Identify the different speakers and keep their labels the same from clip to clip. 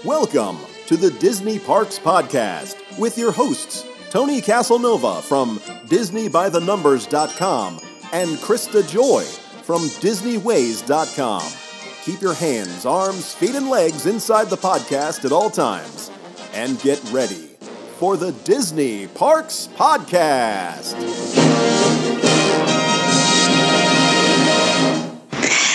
Speaker 1: Welcome to the Disney Parks Podcast with your hosts, Tony Casanova from DisneyByTheNumbers.com and Krista Joy from DisneyWays.com. Keep your hands, arms, feet, and legs inside the podcast at all times. And get ready for the Disney Parks Podcast.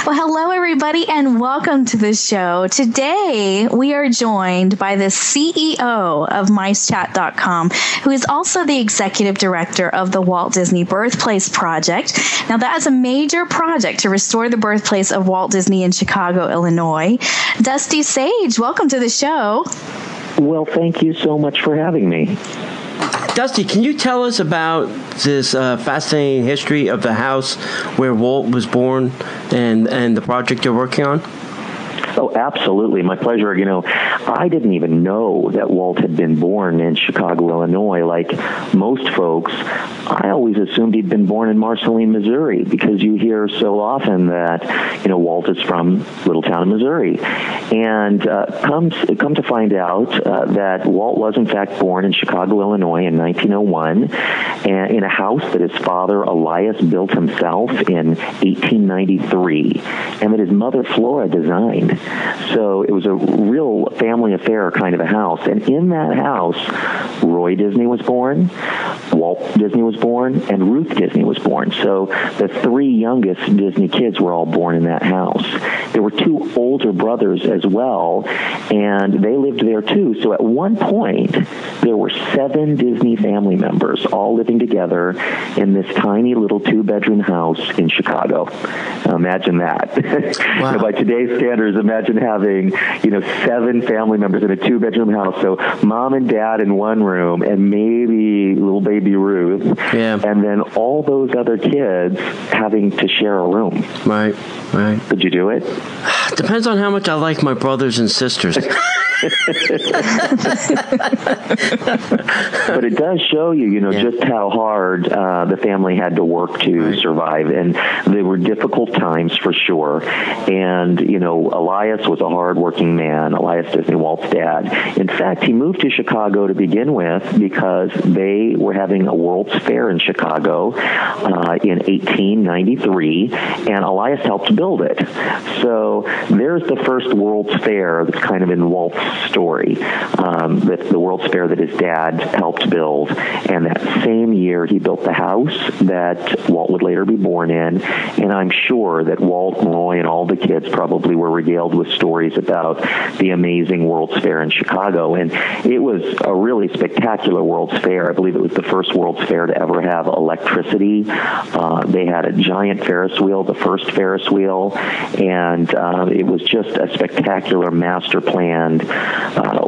Speaker 2: Well, hello, everybody, and welcome to the show. Today, we are joined by the CEO of MiceChat.com, who is also the executive director of the Walt Disney Birthplace Project. Now, that is a major project to restore the birthplace of Walt Disney in Chicago, Illinois. Dusty Sage, welcome to the show.
Speaker 3: Well, thank you so much for having me.
Speaker 4: Dusty, can you tell us about this fascinating history of the house where Walt was born and the project you're working on?
Speaker 3: Oh, absolutely. My pleasure. You know, I didn't even know that Walt had been born in Chicago, Illinois. Like most folks, I always assumed he'd been born in Marceline, Missouri, because you hear so often that, you know, Walt is from little town in Missouri. And come to find out that Walt was, in fact, born in Chicago, Illinois in 1901, and in a house that his father, Elias, built himself in 1893, and that his mother, Flora, designed. So it was a real family affair kind of a house. And in that house, Roy Disney was born, Walt Disney was born, and Ruth Disney was born. So the three youngest Disney kids were all born in that house. There were two older brothers as well, and they lived there too. So at one point, there were 7 Disney family members all living together in this tiny little 2-bedroom house in Chicago. Now, imagine that. Wow. By today's standards, imagine having, 7 family members in a 2-bedroom house. So mom and dad in one room, and maybe little baby Ruth, and then all those other kids having to share a room.
Speaker 4: Right.
Speaker 3: Could you do it?
Speaker 4: Depends on how much I like my brothers and sisters.
Speaker 3: But it does show you, just how hard the family had to work to survive. And they were difficult times for sure. And, Elias was a hard-working man, Elias Disney, Walt's dad. In fact, he moved to Chicago to begin with because they were having a World's Fair in Chicago in 1893, and Elias helped build it. So there's the first World's Fair that's kind of in Walt's story, the World's Fair that his dad helped build. And that same year, he built the house that Walt would later be born in. And I'm sure that Walt, Roy, and all the kids probably were regaled with stories about the amazing World's Fair in Chicago. And it was a really spectacular World's Fair. I believe it was the first World's Fair to ever have electricity. They had a giant Ferris wheel, the first Ferris wheel, and it was just a spectacular master planned.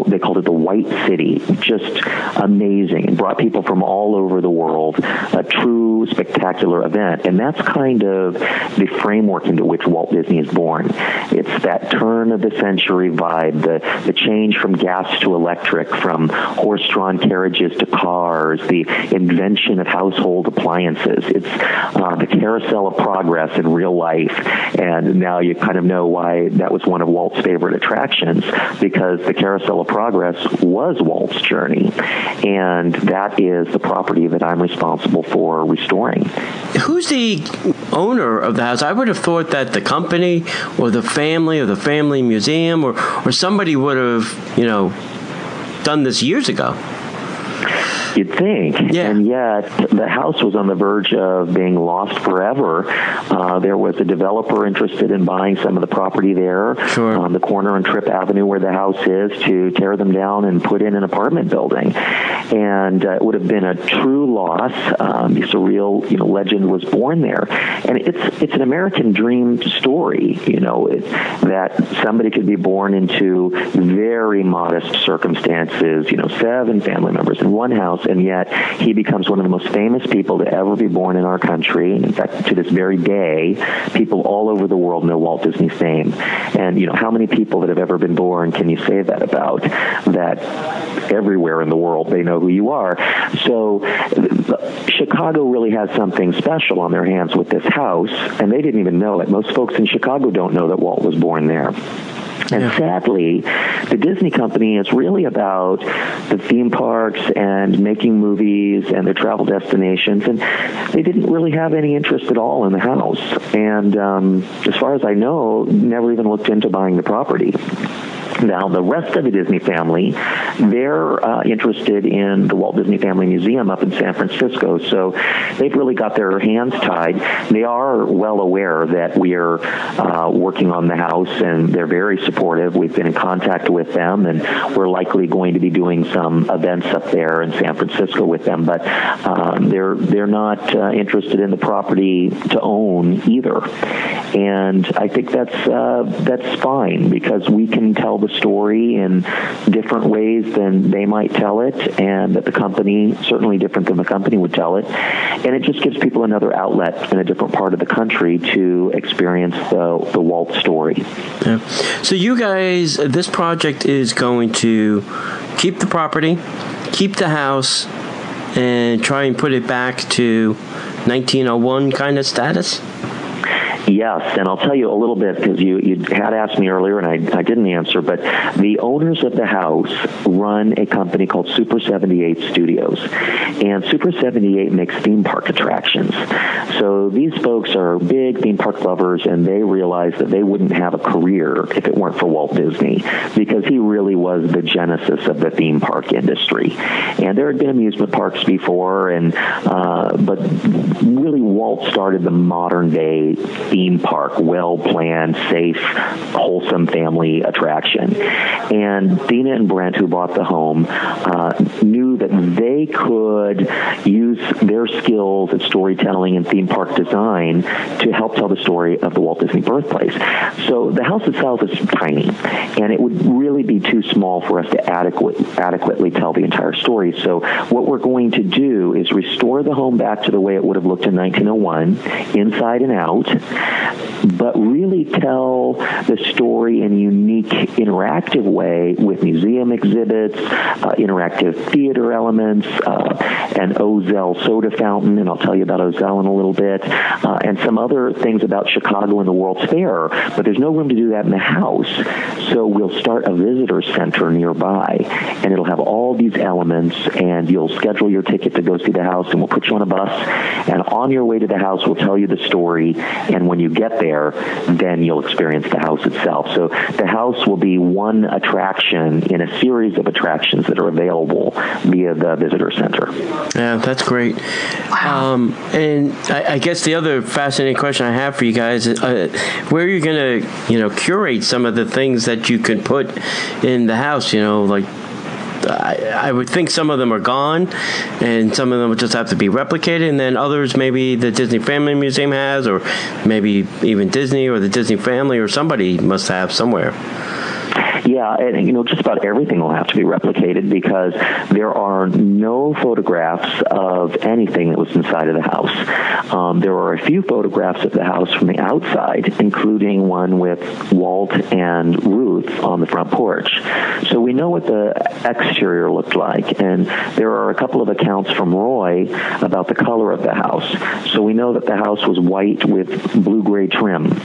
Speaker 3: They called it the White City. Just amazing. It brought people from all over the world. A true spectacular event. And that's kind of the framework into which Walt Disney is born. It's that turn of the century vibe, the change from gas to electric, from horse-drawn carriages to cars, the invention of household appliances. It's the carousel of progress in real life. And now you kind of know why that was one of Walt's favorite attractions, because the Carousel of Progress was Walt's journey, and that is the property that I'm responsible for restoring.
Speaker 4: Who's the owner of the house? I would have thought that the company or the family museum or somebody would have, done this years ago.
Speaker 3: You'd think, and yet the house was on the verge of being lost forever. There was a developer interested in buying some of the property there on the corner on Tripp Avenue where the house is, to tear them down and put in an apartment building. And it would have been a true loss. This real, legend was born there. And it's an American dream story, that somebody could be born into very modest circumstances, 7 family members in one house, and yet he becomes one of the most famous people to ever be born in our country. In fact, to this very day, people all over the world know Walt Disney's name. And, how many people that have ever been born can you say that about? That everywhere in the world they know who you are. So Chicago really has something special on their hands with this house, and they didn't even know it. Most folks in Chicago don't know that Walt was born there. And sadly, the Disney company is really about the theme parks and making movies and their travel destinations, and they didn't really have any interest at all in the house. And as far as I know, never even looked into buying the property. Now, the rest of the Disney family, they're interested in the Walt Disney Family Museum up in San Francisco, so they've really got their hands tied. They are well aware that we are working on the house, and they're very supportive. We've been in contact with them, and we're likely going to be doing some events up there in San Francisco with them, but they're not interested in the property to own either. And I think that's fine, because we can tell the story in different ways than they might tell it, and that the company, certainly different than the company would tell it. And it just gives people another outlet in a different part of the country to experience the Walt story.
Speaker 4: Yeah. So you guys, this project is going to keep the property, keep the house, and try and put it back to 1901 kind of status?
Speaker 3: Yes, and I'll tell you a little bit, because you had asked me earlier and I didn't answer, but the owners of the house run a company called Super 78 Studios, and Super 78 makes theme park attractions. So these folks are big theme park lovers, and they realized that they wouldn't have a career if it weren't for Walt Disney, because he really was the genesis of the theme park industry. And there had been amusement parks before, and but really Walt started the modern day theme park, well-planned, safe, wholesome family attraction. And Dina and Brent, who bought the home, knew that they could use their skills at storytelling and theme park design to help tell the story of the Walt Disney birthplace. So the house itself is tiny, and it would really be too small for us to adequately tell the entire story. So what we're going to do is restore the home back to the way it would have looked in 1901, inside and out, but really tell the story in a unique, interactive way with museum exhibits, interactive theater elements, an Ozell soda fountain, and I'll tell you about Ozell in a little bit, and some other things about Chicago and the World's Fair, but there's no room to do that in the house. So we'll start a visitor center nearby, and it'll have all these elements, and you'll schedule your ticket to go see the house, and we'll put you on a bus, and on your way to the house, we'll tell you the story, and when you get there, then you'll experience the house itself. So the house will be one attraction in a series of attractions that are available via the visitor center.
Speaker 4: Yeah, that's great. Wow. And I guess the other fascinating question I have for you guys is where are you going to, curate some of the things that you can put in the house, like I would think some of them are gone, and some of them would just have to be replicated, and then others maybe the Disney Family Museum has, or maybe even Disney or the Disney family or somebody must have somewhere.
Speaker 3: Yeah, and just about everything will have to be replicated, because there are no photographs of anything that was inside of the house. There are a few photographs of the house from the outside, including one with Walt and Ruth on the front porch. So we know what the exterior looked like, and there are a couple of accounts from Roy about the color of the house. So we know that the house was white with blue-gray trim.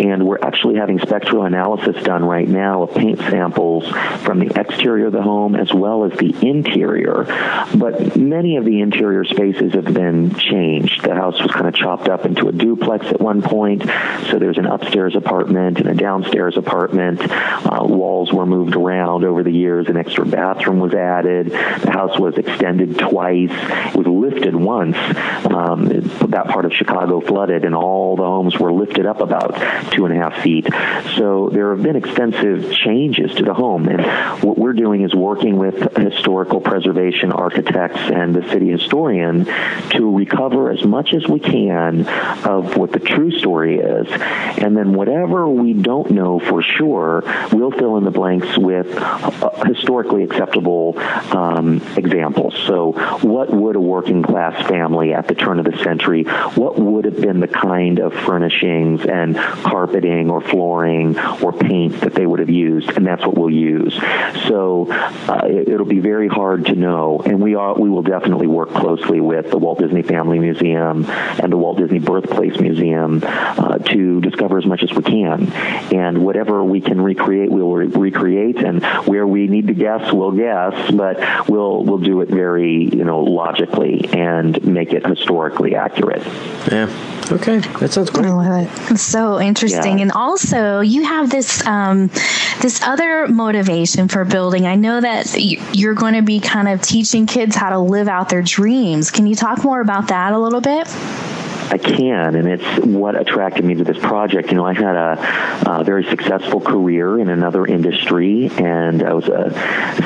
Speaker 3: And we're actually having spectral analysis done right now of paint samples from the exterior of the home as well as the interior. But many of the interior spaces have been changed. The house was kind of chopped up into a duplex at one point. So there's an upstairs apartment and a downstairs apartment. Walls were moved around over the years. An extra bathroom was added. The house was extended twice. It was lifted once. That part of Chicago flooded, and all the homes were lifted up about 2.5 feet. So there have been extensive changes to the home, and what we're doing is working with historical preservation architects and the city historian to recover as much as we can of what the true story is, and then whatever we don't know for sure, we'll fill in the blanks with historically acceptable examples. So what would a working class family at the turn of the century, what would have been the kind of furnishings and carpeting or flooring or paint that they would have used? and that's what we'll use. So it'll be very hard to know, and we will definitely work closely with the Walt Disney Family Museum and the Walt Disney Birthplace Museum to discover as much as we can. And whatever we can recreate, we'll recreate, and where we need to guess, we'll guess, but we'll do it very, logically and make it historically accurate.
Speaker 4: Yeah. Okay, that sounds great.
Speaker 2: I love it. It's so interesting.
Speaker 3: Yeah.
Speaker 2: And also, you have this this other motivation for building. I know that you're going to be kind of teaching kids how to live out their dreams. Can you talk more about that a little bit?
Speaker 3: I can, and it's what attracted me to this project. I had a very successful career in another industry, and I was a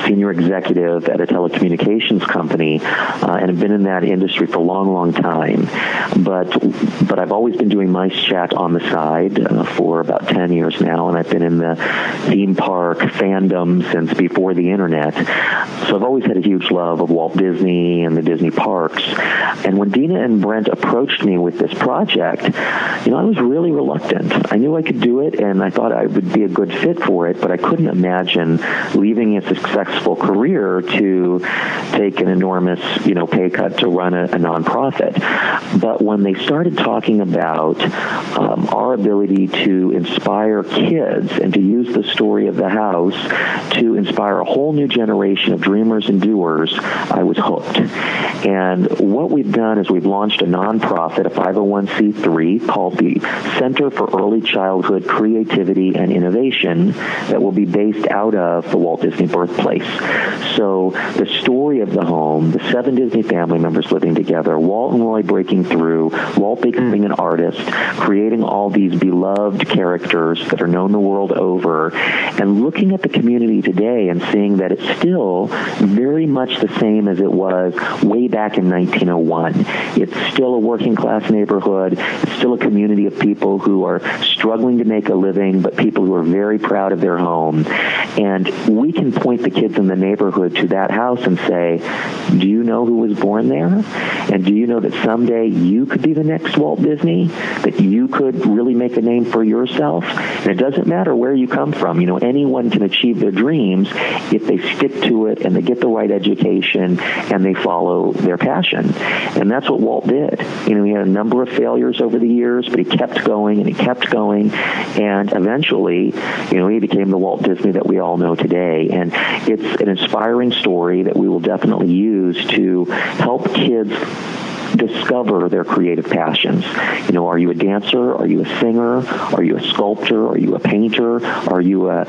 Speaker 3: senior executive at a telecommunications company, and have been in that industry for a long, long time. But I've always been doing Mice Chat on the side for about 10 years now, and I've been in the theme park fandom since before the internet. So I've always had a huge love of Walt Disney and the Disney parks. And when Dina and Brent approached me with this project, I was really reluctant. I knew I could do it, and I thought I would be a good fit for it, but I couldn't imagine leaving a successful career to take an enormous, pay cut to run a nonprofit. But when they started talking about our ability to inspire kids and to use the story of the house to inspire a whole new generation of dreamers and doers, I was hooked. And what we've done is we've launched a nonprofit, a 501c3, called the Center for Early Childhood Creativity and Innovation, that will be based out of the Walt Disney Birthplace. So the story of the home, the 7 Disney family members living together, Walt and Roy breaking through, Walt becoming an artist, creating all these beloved characters that are known the world over, and looking at the community today and seeing that it's still very much the same as it was way back in 1901. It's still a working class neighborhood. It's still a community of people who are struggling to make a living, but people who are very proud of their home. And we can point the kids in the neighborhood to that house and say, do you know who was born there? And do you know that someday you could be the next Walt Disney? That you could really make a name for yourself? And it doesn't matter where you come from. Anyone can achieve their dreams if they stick to it and they get the right education and they follow their passion. And that's what Walt did. He had a number of failures over the years, but he kept going and he kept going. And eventually, he became the Walt Disney that we all know today. And it's an inspiring story that we will definitely use to help kids discover their creative passions. Are you a dancer? Are you a singer? Are you a sculptor? Are you a painter? Are you an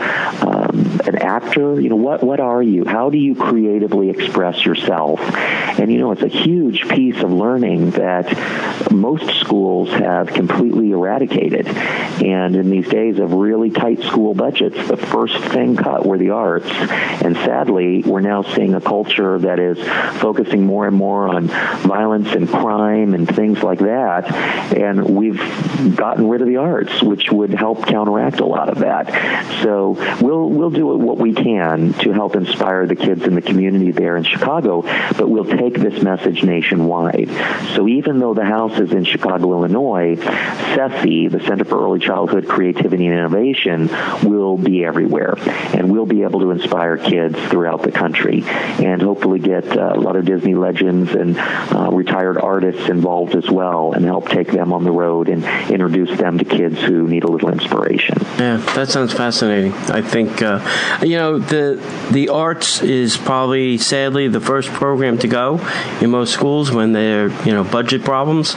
Speaker 3: actor? What are you? How do you creatively express yourself? And it's a huge piece of learning that most schools have completely eradicated. And in these days of really tight school budgets, the first thing cut were the arts. And sadly, we're now seeing a culture that is focusing more and more on violence and crime and things like that, and we've gotten rid of the arts, which would help counteract a lot of that. So we'll do what we can to help inspire the kids in the community there in Chicago, but we'll take this message nationwide. So even though the house is in Chicago, Illinois, CESI, the Center for Early Childhood Creativity and Innovation, will be everywhere, and we'll be able to inspire kids throughout the country and hopefully get a lot of Disney legends and retired artists involved as well, and help take them on the road and introduce them to kids who need a little inspiration.
Speaker 4: Yeah, that sounds fascinating. I think the arts is probably, sadly, the first program to go in most schools when they're budget problems.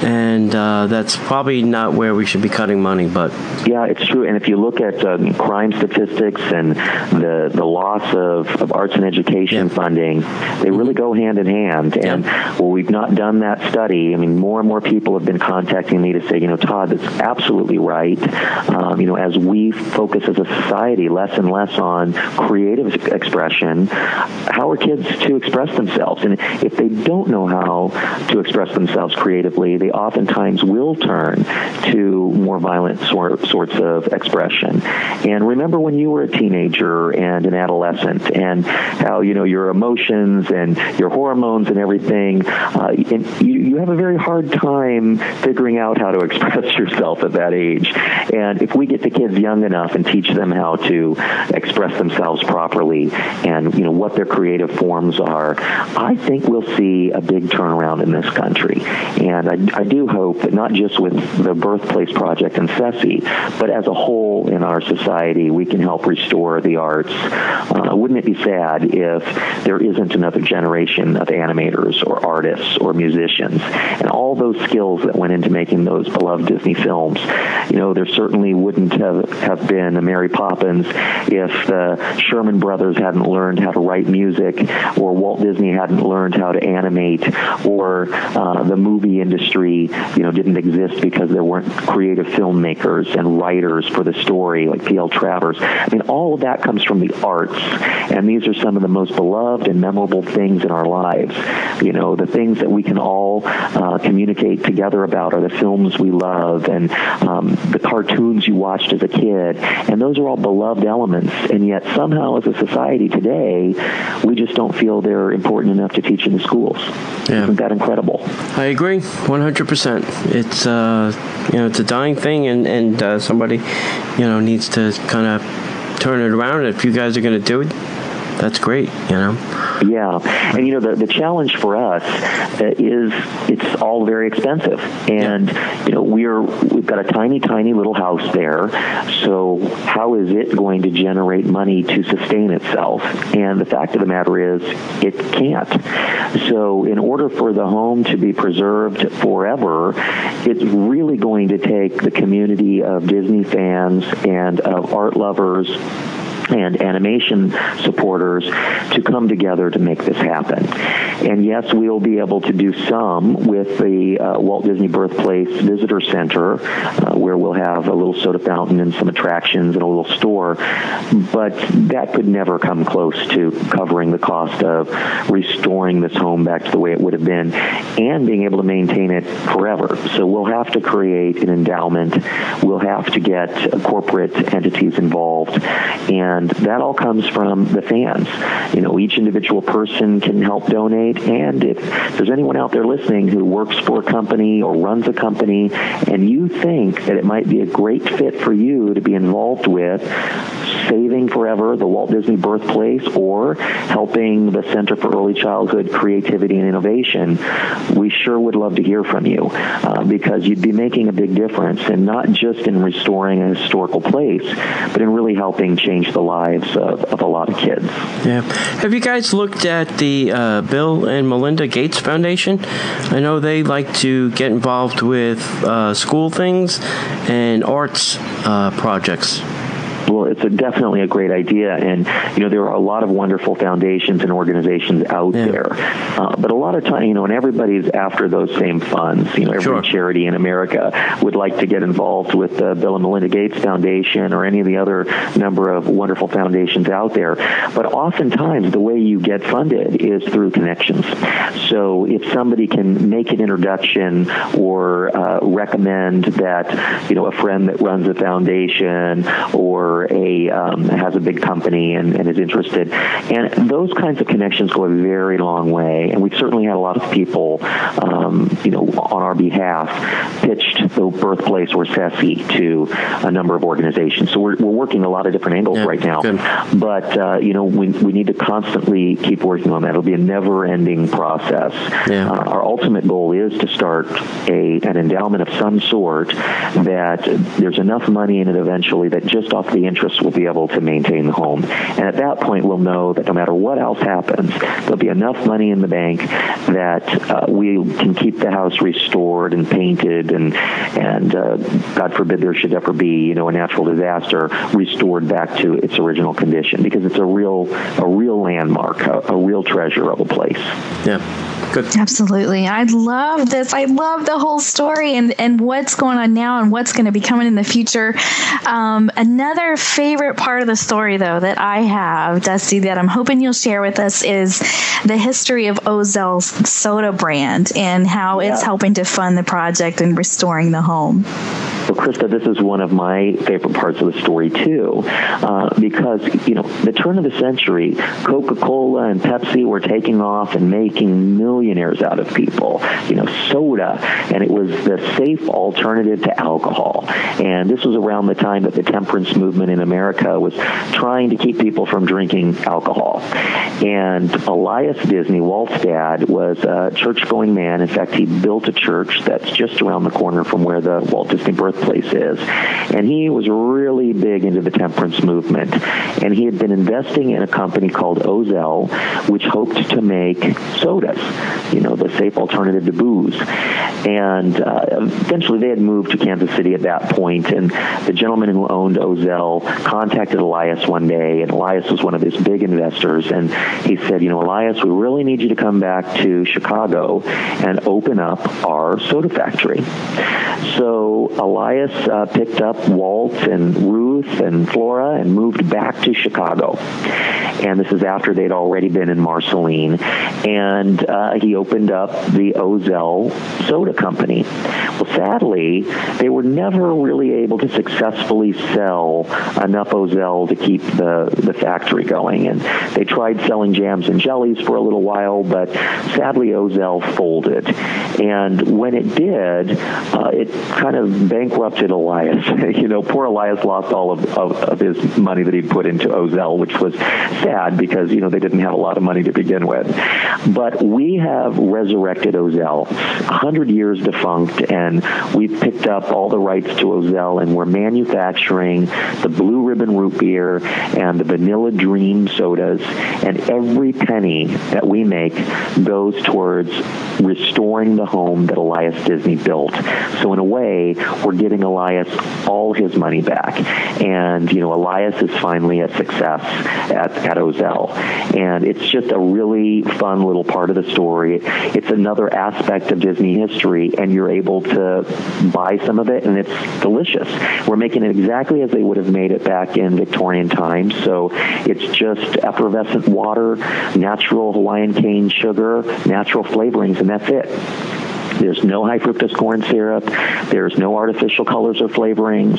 Speaker 4: And that's probably not where we should be cutting money, but
Speaker 3: yeah, it's true. And if you look at crime statistics and the loss of arts and education funding, they really go hand in hand. And we've not done that study. More and more people have been contacting me to say, Todd, that's absolutely right. As we focus as a society less and less on creative expression, how are kids to express themselves? And if they don't know how to express themselves creatively, they they oftentimes will turn to more violent sorts of expression. And remember when you were a teenager and an adolescent, and how, your emotions and your hormones and everything, you have a very hard time figuring out how to express yourself at that age. And if we get the kids young enough and teach them how to express themselves properly and, what their creative forms are, I think we'll see a big turnaround in this country. And I do hope that not just with the Birthplace Project and CESI, but as a whole in our society, we can help restore the arts. Wouldn't it be sad if there isn't another generation of animators or artists or musicians and all those skills that went into making those beloved Disney films? There certainly wouldn't have been a Mary Poppins if the Sherman Brothers hadn't learned how to write music, or Walt Disney hadn't learned how to animate, or the movie industry, didn't exist because there weren't creative filmmakers and writers for the story like P.L. Travers. I mean, all of that comes from the arts, and these are some of the most beloved and memorable things in our lives. The things that we can all communicate together about are the films we love and the cartoons you watched as a kid, and those are all beloved elements, and yet somehow as a society today, we just don't feel they're important enough to teach in the schools. Yeah. Isn't that incredible?
Speaker 4: I agree 100%. It's it's a dying thing, and somebody needs to kind of turn it around. If you guys are going to do it, that's great.
Speaker 3: Yeah, and the challenge for us is it's all very expensive, and we've got a tiny little house there. So how is it going to generate money to sustain itself? And the fact of the matter is, it can't. So in order for the home to be preserved forever, it's really going to take the community of Disney fans and of art lovers and animation supporters to come together to make this happen. And yes, we'll be able to do some with the Walt Disney Birthplace Visitor Center, where we'll have a little soda fountain and some attractions and a little store, but that could never come close to covering the cost of restoring this home back to the way it would have been and being able to maintain it forever. So we'll have to create an endowment. We'll have to get corporate entities involved, and that all comes from the fans. Each individual person can help donate, and if there's anyone out there listening who works for a company or runs a company, and you think that it might be a great fit for you to be involved with saving forever the Walt Disney Birthplace or helping the Center for Early Childhood Creativity and Innovation, we sure would love to hear from you, because you'd be making a big difference, and not just in restoring a historical place, but in really helping change the lives of a lot of kids.
Speaker 4: Yeah. Have you guys looked at the Bill and Melinda Gates Foundation? I know they like to get involved with school things and arts projects.
Speaker 3: Well, it's definitely a great idea, and there are a lot of wonderful foundations and organizations out there. But a lot of time, and everybody's after those same funds. Every charity in America would like to get involved with the Bill and Melinda Gates Foundation or any of the other number of wonderful foundations out there. But oftentimes, the way you get funded is through connections. So if somebody can make an introduction or recommend that a friend that runs a foundation or has a big company and is interested. And those kinds of connections go a very long way. And we've certainly had a lot of people, on our behalf, pitched the Birthplace or CESI to a number of organizations. So we're working a lot of different angles right now. Good. But, we need to constantly keep working on that. It'll be a never-ending process. Yeah. Our ultimate goal is to start an endowment of some sort that there's enough money in it eventually that just off the interest will be able to maintain the home. And at that point, we'll know that no matter what else happens, there'll be enough money in the bank that we can keep the house restored and painted, and God forbid there should ever be, a natural disaster, restored back to its original condition, because it's a real landmark, a real treasure of a place.
Speaker 4: Yeah. Good.
Speaker 2: Absolutely. I love this. I love the whole story and what's going on now and what's going to be coming in the future. Another other favorite part of the story, though, that I have, Dusty, that I'm hoping you'll share with us is the history of Ozell's soda brand and how it's helping to fund the project and restoring the home.
Speaker 3: Well, Krista, this is one of my favorite parts of the story, too, because, the turn of the century, Coca-Cola and Pepsi were taking off and making millionaires out of people, soda, and it was the safe alternative to alcohol. And this was around the time that the temperance movement in America was trying to keep people from drinking alcohol. And Elias Disney, Walt's dad, was a church-going man. In fact, he built a church that's just around the corner from where the Walt Disney birthplace is. And he was really big into the temperance movement. And he had been investing in a company called Ozell, which hoped to make sodas, the safe alternative to booze. And eventually they had moved to Kansas City at that point, and the gentleman who owned Ozell contacted Elias one day, and Elias was one of his big investors, and he said, Elias, we really need you to come back to Chicago and open up our soda factory. So Elias picked up Walt and Ruth and Flora and moved back to Chicago. And this is after they'd already been in Marceline. And he opened up the Ozell Soda Company. Well, sadly, they were never really able to successfully sell enough Ozell to keep the factory going. And they tried selling jams and jellies for a little while, but sadly Ozell folded. And when it did, it kind of bankrupted Elias. Poor Elias lost all of his money that he'd put into Ozell, which was sad because, they didn't have a lot of money to begin with. But we have resurrected Ozell, 100 years defunct, and we've picked up all the rights to Ozell, and we're manufacturing the Blue Ribbon Root Beer and the Vanilla Dream sodas, and every penny that we make goes towards restoring the home that Elias Disney built. So in a way, we're giving Elias all his money back. And, Elias is finally a success at Ozell. And it's just a really fun little part of the story. It's another aspect of Disney history, and you're able to buy some of it, and it's delicious. We're making it exactly as they would have made it back in Victorian times. So it's just effervescent water, natural Hawaiian cane sugar, natural flavorings, and that's it. There's no high fructose corn syrup. There's no artificial colors or flavorings.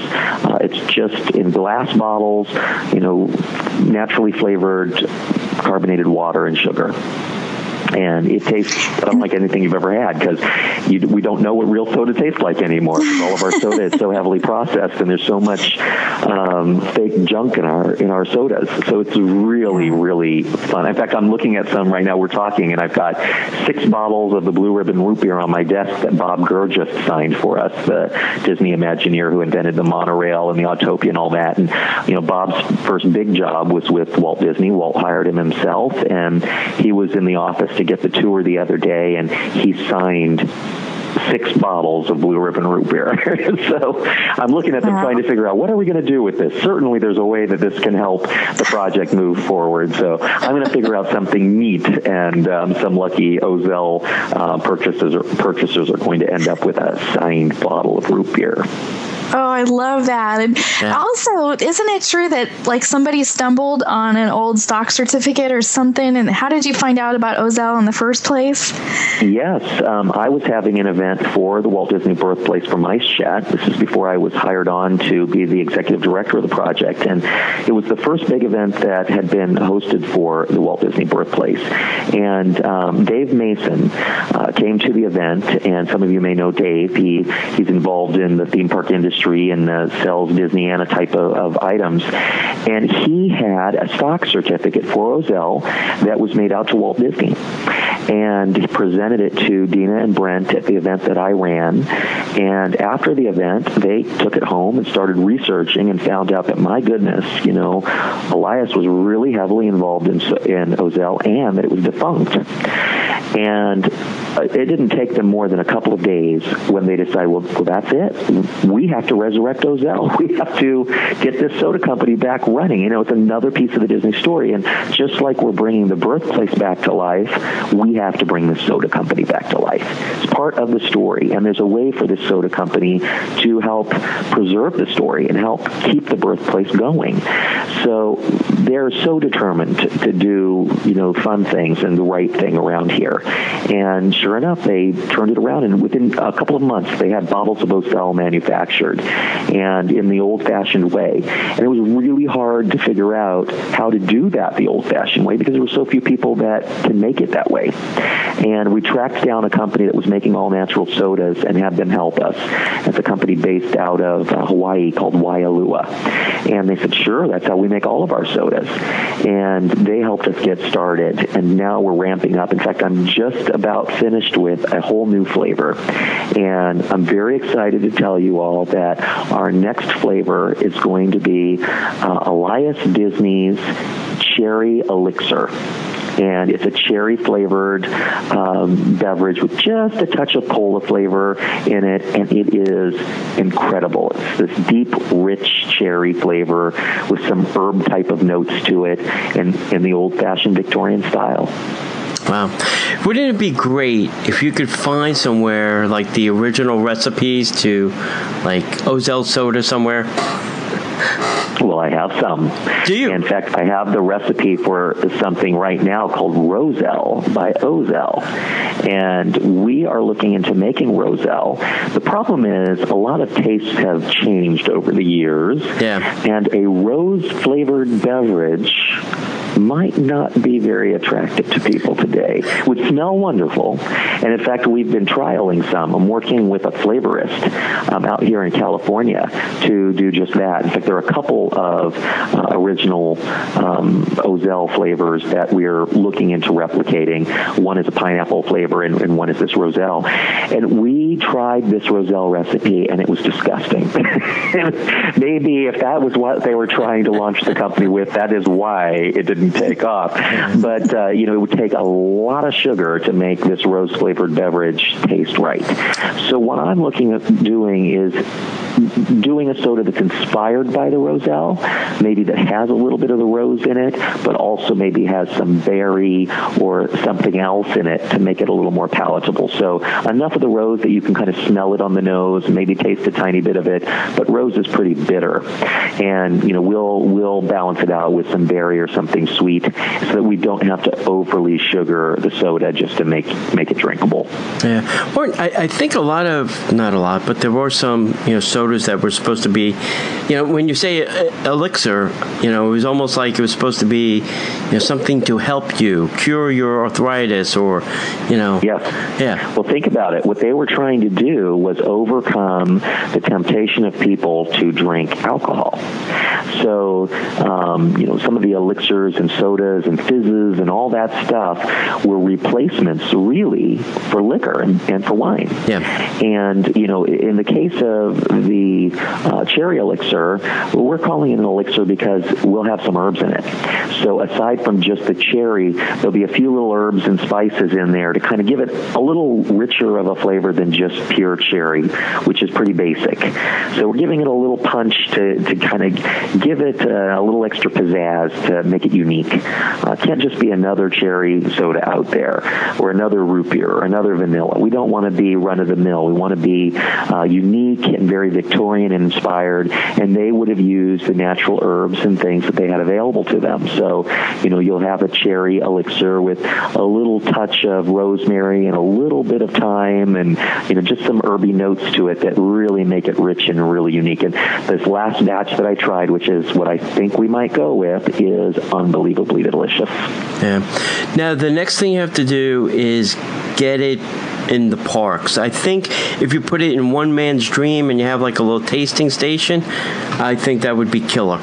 Speaker 3: It's just in glass bottles, naturally flavored carbonated water and sugar. And it tastes unlike anything you've ever had because we don't know what real soda tastes like anymore. All of our soda is so heavily processed, and there's so much fake junk in our sodas. So it's really, really fun. In fact, I'm looking at some right now. We're talking, and I've got 6 bottles of the Blue Ribbon Root Beer on my desk that Bob Gurr just signed for us, the Disney Imagineer who invented the monorail and the Autopia and all that. And Bob's first big job was with Walt Disney. Walt hired him himself, and he was in the office to get the tour the other day, and he signed 6 bottles of Blue Ribbon Root Beer. So I'm looking at them trying to figure out, what are we going to do with this? Certainly there's a way that this can help the project move forward. So I'm going to figure out something neat, and some lucky Ozell purchasers are going to end up with a signed bottle of root beer.
Speaker 2: Oh, I love that. And also, isn't it true that somebody stumbled on an old stock certificate or something? And how did you find out about Ozell in the first place?
Speaker 3: Yes. I was having an event for the Walt Disney birthplace for Mice Chat. This is before I was hired on to be the executive director of the project. And it was the first big event that had been hosted for the Walt Disney birthplace. And Dave Mason came to the event, and some of you may know Dave. He's involved in the theme park industry and sells Disneyana type of items. And he had a stock certificate for Ozell that was made out to Walt Disney. And he presented it to Dina and Brent at the event that I ran. And after the event, they took it home and started researching and found out that, my goodness, Elias was really heavily involved in Ozell, and that it was defunct. And it didn't take them more than a couple of days when they decided, well, that's it. We have have to resurrect Ozell. We have to get this soda company back running. It's another piece of the Disney story. And just like we're bringing the birthplace back to life, we have to bring the soda company back to life. It's part of the story. And there's a way for this soda company to help preserve the story and help keep the birthplace going. So they're so determined to do, fun things and the right thing around here. And sure enough, they turned it around, and within a couple of months, they had bottles of Ozell manufactured, and in the old-fashioned way. And it was really hard to figure out how to do that the old-fashioned way because there were so few people that can make it that way. And we tracked down a company that was making all-natural sodas and had them help us. It's a company based out of Hawaii called Waialua. And they said, sure, that's how we make all of our sodas. And they helped us get started, and now we're ramping up. In fact, I'm just about finished with a whole new flavor. And I'm very excited to tell you all that our next flavor is going to be Elias Disney's Cherry Elixir. And it's a cherry-flavored beverage with just a touch of cola flavor in it, and it is incredible. It's this deep, rich cherry flavor with some herb type of notes to it in the old-fashioned Victorian style.
Speaker 4: Wow. Wouldn't it be great if you could find somewhere like the original recipes to like Ozell soda somewhere?
Speaker 3: Well, I have some.
Speaker 4: Do you?
Speaker 3: In fact, I have the recipe for something right now called Roselle by Ozell. And we are looking into making Roselle. The problem is a lot of tastes have changed over the years.
Speaker 4: Yeah.
Speaker 3: And a rose-flavored beverage might not be very attractive to people today. It would smell wonderful. And in fact, we've been trialing some. I'm working with a flavorist out here in California to do just that. In fact, there are a couple of original Ozell flavors that we're looking into replicating. One is a pineapple flavor and one is this Roselle. And we tried this Roselle recipe and it was disgusting. Maybe if that was what they were trying to launch the company with, that is why it didn't take off. But, it would take a lot of sugar to make this rose-flavored beverage taste right. So what I'm looking at doing is doing a soda that's inspired by the Roselle, maybe that has a little bit of the rose in it, but also maybe has some berry or something else in it to make it a little more palatable. So enough of the rose that you can kind of smell it on the nose and maybe taste a tiny bit of it, but rose is pretty bitter. And, we'll balance it out with some berry or something sweet so that we don't have to overly sugar the soda just to make it drinkable.
Speaker 4: Yeah. Or I think not a lot, but there were some, sodas that were supposed to be, when you say elixir, it was almost like it was supposed to be, something to help you cure your arthritis or,
Speaker 3: Yes.
Speaker 4: Yeah.
Speaker 3: Well, think about it. What they were trying to do was overcome the temptation of people to drink alcohol. So, some of the elixirs and sodas and fizzes and all that stuff were replacements, really, for liquor and for wine.
Speaker 4: Yeah.
Speaker 3: And, in the case of the cherry elixir, we're calling it an elixir because we'll have some herbs in it. So aside from just the cherry, there'll be a few little herbs and spices in there to kind of give it a little richer of a flavor than just pure cherry, which is pretty basic. So we're giving it a little punch to kind of give it a little extra pizzazz to make it unique. It can't just be another cherry soda out there or another root beer or another vanilla. We don't want to be run-of-the-mill. We want to be unique and very Victorian and inspired, and they would have used the natural herbs and things that they had available to them. So, you'll have a cherry elixir with a little touch of rosemary and a little bit of thyme and, just some herby notes to it that really make it rich and really unique. And this last batch that I tried, which is what I think we might go with, is unbelievably delicious.
Speaker 4: Yeah. Now, the next thing you have to do is get it in the parks. I think if you put it in One Man's Dream and you have like a little tasting station, I think that would be killer.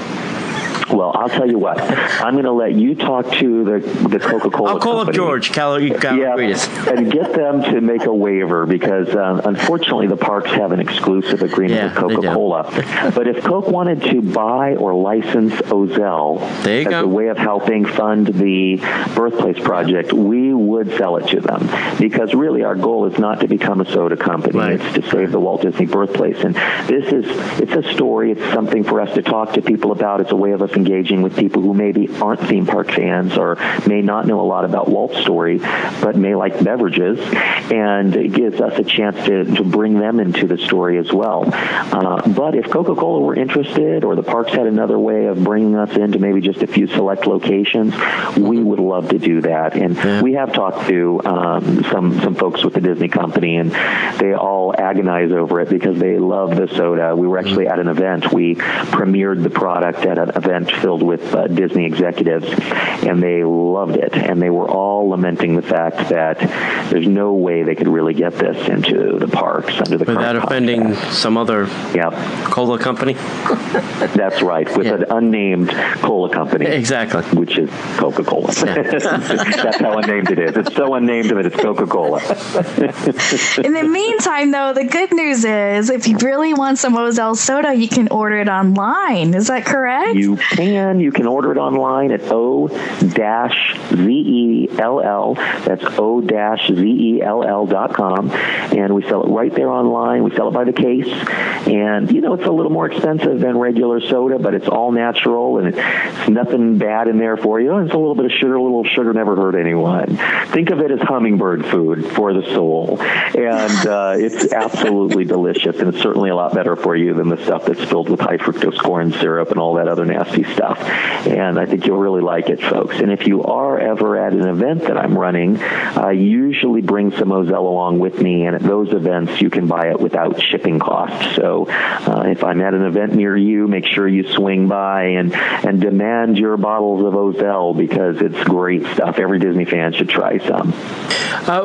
Speaker 3: Well, I'll tell you what. I'm going to let you talk to the Coca-Cola
Speaker 4: I'll call
Speaker 3: company.
Speaker 4: up George Kalogridis.
Speaker 3: And get them to make a waiver because, unfortunately, the parks have an exclusive agreement with Coca-Cola. But if Coke wanted to buy or license Ozell as a way of helping fund the Birthplace Project, we would sell it to them. Because really our goal is not to become a soda company. Right. It's to save the Walt Disney Birthplace. And it's a story. It's something for us to talk to people about. It's a way of us engaging with people who maybe aren't theme park fans or may not know a lot about Walt's story, but may like beverages. And it gives us a chance to bring them into the story as well. But if Coca-Cola were interested or the parks had another way of bringing us into maybe just a few select locations, we would love to do that. And we have talked to some folks with the Disney company, and they all agonize over it because they love the soda. We were actually at an event. We premiered the product at an event filled with Disney executives, and they loved it. And they were all lamenting the fact that there's no way they could really get this into the parks under the
Speaker 4: without offending some other cola company.
Speaker 3: That's right, with an unnamed cola company.
Speaker 4: Exactly.
Speaker 3: Which is Coca-Cola. That's how unnamed it is. It's so unnamed that it's Coca-Cola.
Speaker 2: In the meantime, though, the good news is if you really want some Ozell soda, you can order it online. Is that correct?
Speaker 3: You can. You can order it online at O-Zell. That's O-Zell.com. And we sell it right there online. We sell it by the case. And, it's a little more expensive than regular soda, but it's all natural, and it's nothing bad in there for you. It's a little bit of sugar. A little sugar never hurt anyone. Think of it as hummingbird food for the soul. And it's absolutely delicious, and it's certainly a lot better for you than the stuff that's filled with high fructose corn syrup and all that other nasty stuff. And I think you'll really like it, folks. And if you are ever at an event that I'm running, I usually bring some Ozell along with me, and at those events you can buy it without shipping costs. So if I'm at an event near you, make sure you swing by and demand your bottles of Ozell because it's great stuff. Every Disney fan should try some.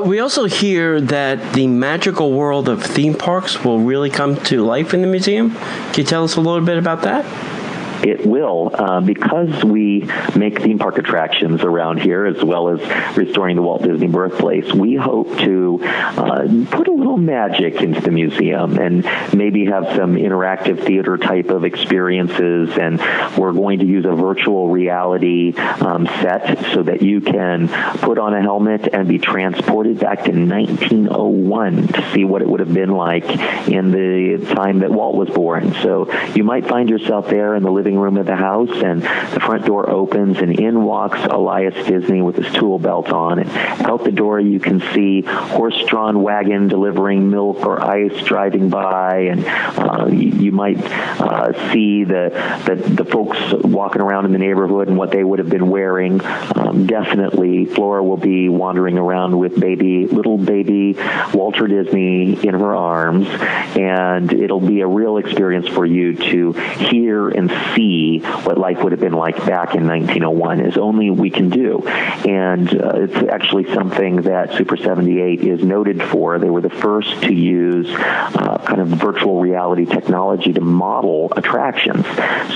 Speaker 4: We also hear that the magical world of theme parks will really come to life in the museum. Can you tell us a little bit about that?
Speaker 3: It will, because we make theme park attractions around here, as well as restoring the Walt Disney Birthplace. We hope to put a little magic into the museum and maybe have some interactive theater type of experiences. And we're going to use a virtual reality set so that you can put on a helmet and be transported back to 1901 to see what it would have been like in the time that Walt was born. So you might find yourself there in the living room of the house, and the front door opens, and in walks Elias Disney with his tool belt on, and out the door you can see horse-drawn wagon delivering milk or ice driving by, and you might see the folks walking around in the neighborhood and what they would have been wearing. Definitely Flora will be wandering around with little baby Walter Disney in her arms, and it'll be a real experience for you to hear and see what life would have been like back in 1901, as only we can do. And it's actually something that Super 78 is noted for. They were the first to use kind of virtual reality technology to model attractions.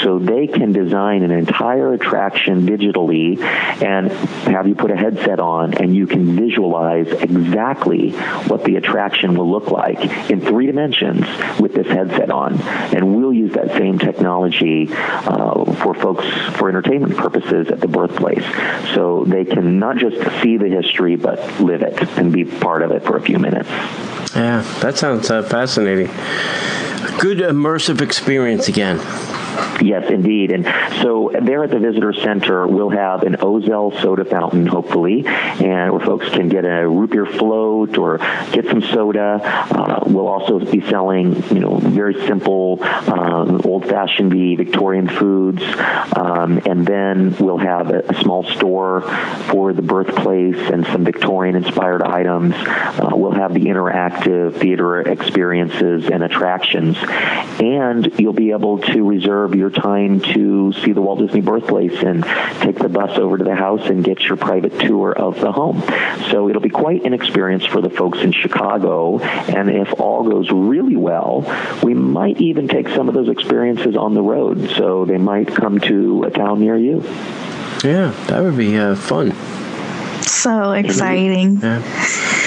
Speaker 3: So they can design an entire attraction digitally and have you put a headset on, and you can visualize exactly what the attraction will look like in 3 dimensions with this headset on. And we'll use that same technology for folks for entertainment purposes at the Birthplace. So they can not just see the history, but live it and be part of it for a few minutes.
Speaker 4: Yeah, that sounds fascinating. Good immersive experience again.
Speaker 3: Yes, indeed. And so there at the Visitor Center, we'll have an Ozell soda fountain, hopefully, and where folks can get a root beer float or get some soda. We'll also be selling, very simple, old-fashioned Victorian foods. And then we'll have a small store for the Birthplace and some Victorian-inspired items. We'll have the interactive theater experiences and attractions. And you'll be able to reserve reserve your time to see the Walt Disney birthplace and take the bus over to the house and get your private tour of the home. So it'll be quite an experience for the folks in Chicago, and if all goes really well, we might even take some of those experiences on the road, so they might come to a town near you.
Speaker 4: Yeah, that would be fun.
Speaker 2: So exciting.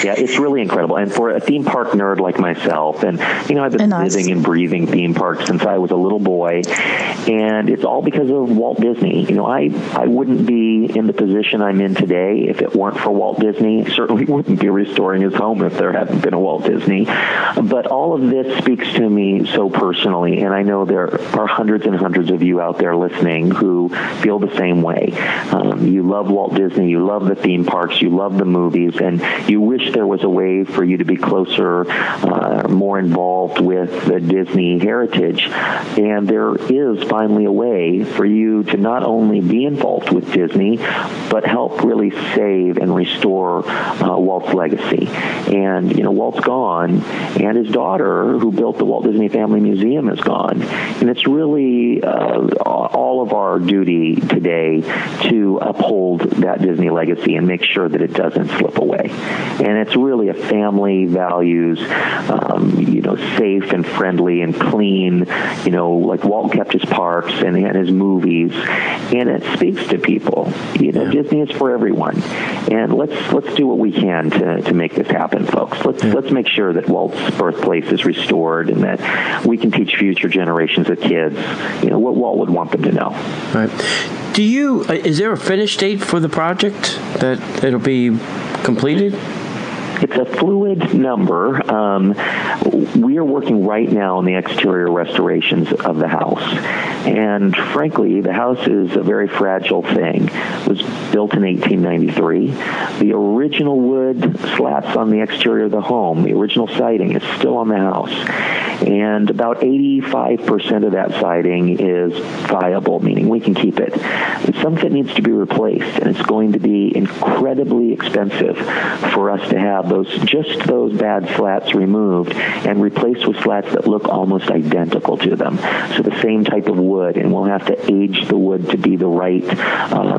Speaker 3: Yeah, it's really incredible. And for a theme park nerd like myself, and, I've been living and breathing theme parks since I was a little boy, and it's all because of Walt Disney. I wouldn't be in the position I'm in today if it weren't for Walt Disney. I certainly wouldn't be restoring his home if there hadn't been a Walt Disney. But all of this speaks to me so personally, and I know there are hundreds and hundreds of you out there listening who feel the same way. You love Walt Disney, you love the theme parks, you love the movies, and you wish there was a way for you to be closer, more involved with the Disney heritage. And there is finally a way for you to not only be involved with Disney, but help really save and restore Walt's legacy. And, Walt's gone, and his daughter, who built the Walt Disney Family Museum, is gone. And it's really all of our duty today to uphold that Disney legacy and make sure that it doesn't slip away. And it's really a family values, safe and friendly and clean, like Walt kept his parks and his movies, and it speaks to people. Disney is for everyone, and let's do what we can to make this happen, folks. Let's make sure that Walt's birthplace is restored and that we can teach future generations of kids, what Walt would want them to know.
Speaker 4: Right. Is there a finish date for the project that it'll be completed?
Speaker 3: It's a fluid number. We are working right now on the exterior restorations of the house. And frankly, the house is a very fragile thing. It was built in 1893. The original wood slats on the exterior of the home, the original siding, is still on the house. And about 85% of that siding is viable, meaning we can keep it. Some of it needs to be replaced, and it's going to be incredibly expensive for us to have those bad slats removed and replaced with slats that look almost identical to them. So the same type of wood, and we'll have to age the wood to be the right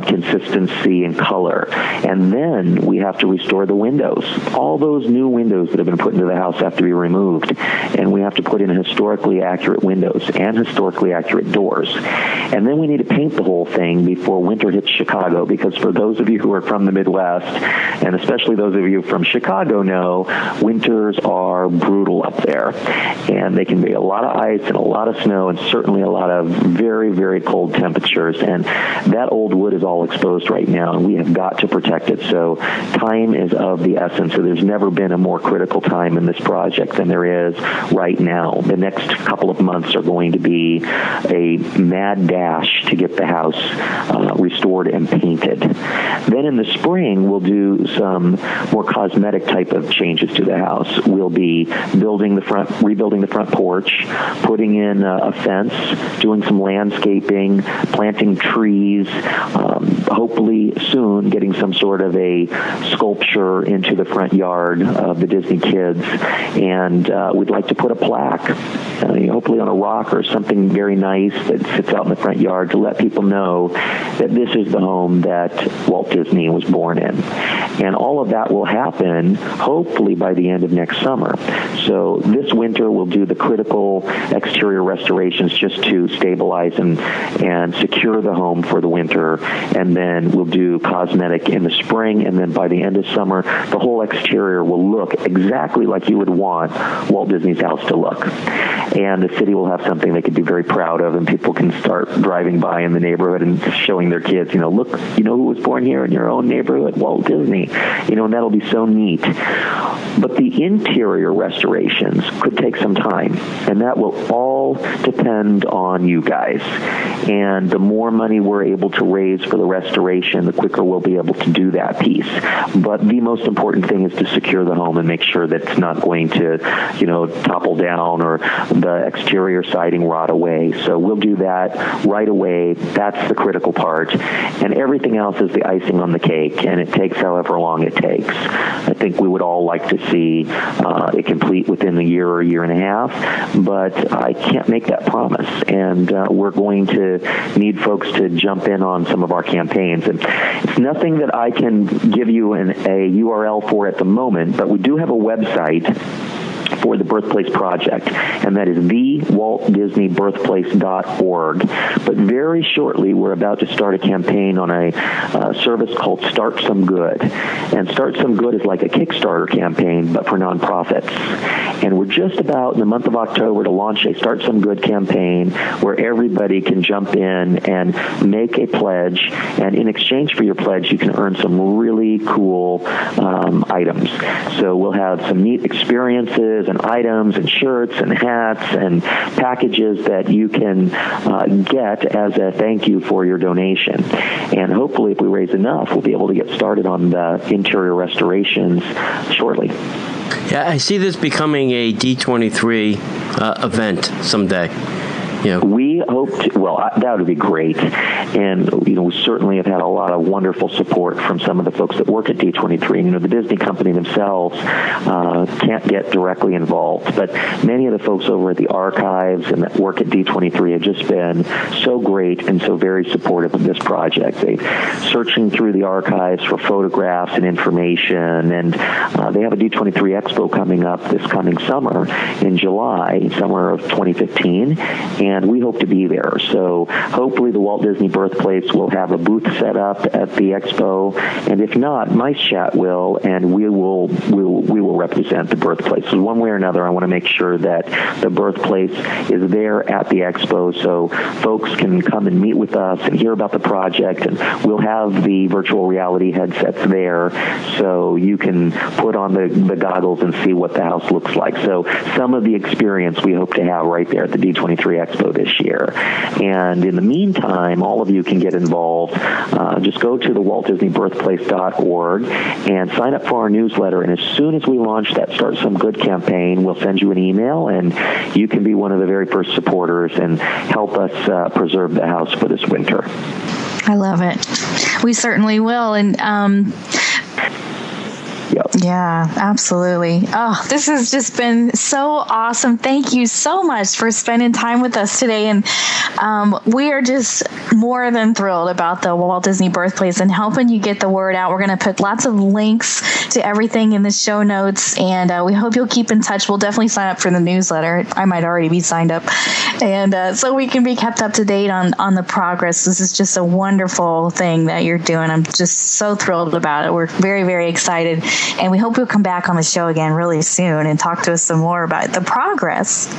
Speaker 3: consistency and color. And then we have to restore the windows. All those new windows that have been put into the house have to be removed, and we have to put in historically accurate windows and historically accurate doors. And then we need to paint the whole thing before winter hits Chicago, because for those of you who are from the Midwest, and especially those of you from Chicago know, winters are brutal up there. And they can be a lot of ice and a lot of snow and certainly a lot of very, very cold temperatures. And that old wood is all exposed right now, and we have got to protect it. So time is of the essence. So there's never been a more critical time in this project than there is right now. The next couple of months are going to be a mad dash to get the house restored and painted. Then in the spring, we'll do some more cosmetic type of changes to the house. We'll be rebuilding the front porch, putting in a fence, doing some landscaping, planting trees, hopefully soon getting some sort of a sculpture into the front yard of the Disney kids. And we'd like to put a plaque, hopefully on a rock or something very nice that sits out in the front yard, to let people know that this is the home that Walt Disney was born in. And all of that will happen hopefully by the end of next summer. So this winter we'll do the critical exterior restorations just to stabilize and secure the home for the winter, and then we'll do cosmetic in the spring, and then by the end of summer the whole exterior will look exactly like you would want Walt Disney's house to look. And the city will have something they could be very proud of, and people can start driving by in the neighborhood and showing their kids, look, who was born here in your own neighborhood? Walt Disney. And that'll be so neat. But the interior restorations could take some time, and that will all depend on you guys. And the more money we're able to raise for the restoration, the quicker we'll be able to do that piece. But the most important thing is to secure the home and make sure that it's not going to, topple down or the exterior siding rot away. So we'll do that right away. That's the critical part. And everything else is the icing on the cake, and it takes however long it takes. I think we would all like to see it complete within a year or a year and a half, but I can't make that promise. And we're going to need folks to jump in on some of our campaigns. And it's nothing that I can give you a URL for at the moment, but we do have a website for the Birthplace Project, and that is thewaltdisneybirthplace.org. But very shortly, we're about to start a campaign on a service called Start Some Good. And Start Some Good is like a Kickstarter campaign, but for nonprofits. And we're just about, in the month of October, to launch a Start Some Good campaign where everybody can jump in and make a pledge. And in exchange for your pledge, you can earn some really cool items. So we'll have some neat experiences and items and shirts and hats and packages that you can get as a thank you for your donation. And hopefully, if we raise enough, we'll be able to get started on the interior restorations shortly.
Speaker 4: Yeah, I see this becoming a D23 event someday. Yeah.
Speaker 3: We hope to, well, that would be great. And, we certainly have had a lot of wonderful support from some of the folks that work at D23. The Disney company themselves can't get directly involved, but many of the folks over at the archives and that work at D23 have just been so great and so very supportive of this project. They're searching through the archives for photographs and information, and they have a D23 Expo coming up this coming summer in July, summer of 2015, and we hope to be there. So hopefully the Walt Disney Birthplace will have a booth set up at the expo, and if not, Mice Chat will, and we will represent the birthplace. So one way or another, I want to make sure that the birthplace is there at the expo so folks can come and meet with us and hear about the project, and we'll have the virtual reality headsets there so you can put on the goggles and see what the house looks like. So some of the experience we hope to have right there at the D23 Expo this year. And in the meantime, all of you can get involved. Just go to the WaltDisneyBirthplace.org and sign up for our newsletter. And as soon as we launch that Start Some Good campaign, we'll send you an email, and you can be one of the very first supporters and help us preserve the house for this winter.
Speaker 2: I love it. We certainly will. And
Speaker 3: Yep.
Speaker 2: Yeah, absolutely. Oh, this has just been so awesome. Thank you so much for spending time with us today. And we are just more than thrilled about the Walt Disney Birthplace and helping you get the word out. We're going to put lots of links to everything in the show notes, and we hope you'll keep in touch. We'll definitely sign up for the newsletter. I might already be signed up. And so we can be kept up to date on the progress. This is just a wonderful thing that you're doing. I'm just so thrilled about it. We're very, very excited. And we hope you'll come back on the show again really soon and talk to us some more about the progress.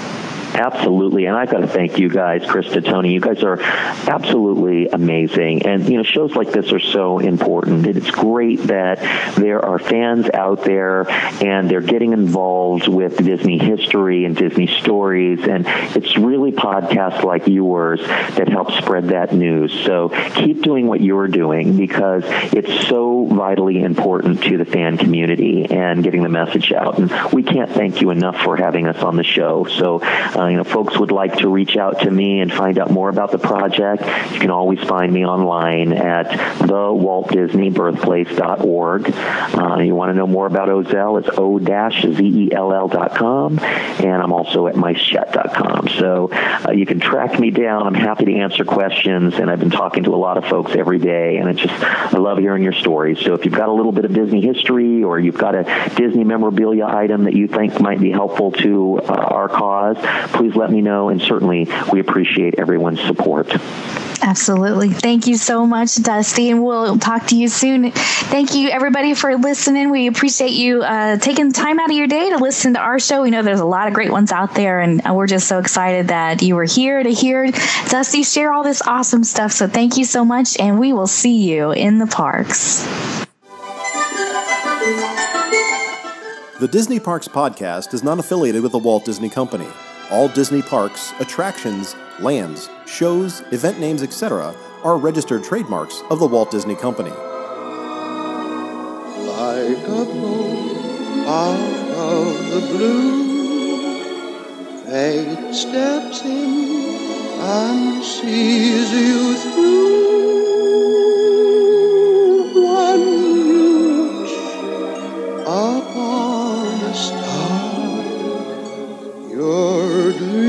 Speaker 3: Absolutely. And I've got to thank you guys, Krista, Tony. You guys are absolutely amazing. And, shows like this are so important. And it's great that there are fans out there and they're getting involved with Disney history and Disney stories. And it's really podcasts like yours that help spread that news. So keep doing what you're doing because it's so vitally important to the fan community and getting the message out. And we can't thank you enough for having us on the show. So, folks would like to reach out to me and find out more about the project. You can always find me online at thewaltdisneybirthplace.org. You want to know more about Ozell, it's o-zell.com, and I'm also at micechat.com. So you can track me down. I'm happy to answer questions, and I've been talking to a lot of folks every day, and I love hearing your stories. So if you've got a little bit of Disney history or you've got a Disney memorabilia item that you think might be helpful to our cause, please let me know, and certainly we appreciate everyone's support.
Speaker 2: Absolutely. Thank you so much, Dusty, and we'll talk to you soon. Thank you, everybody, for listening. We appreciate you taking time out of your day to listen to our show. We know there's a lot of great ones out there, and we're just so excited that you were here to hear Dusty share all this awesome stuff. So thank you so much, and we will see you in the parks.
Speaker 1: The Disney Parks Podcast is not affiliated with the Walt Disney Company. All Disney parks, attractions, lands, shows, event names, etc. are registered trademarks of the Walt Disney Company.
Speaker 5: Like a bolt out of the blue, fate steps in and sees you through. One you wish upon dream.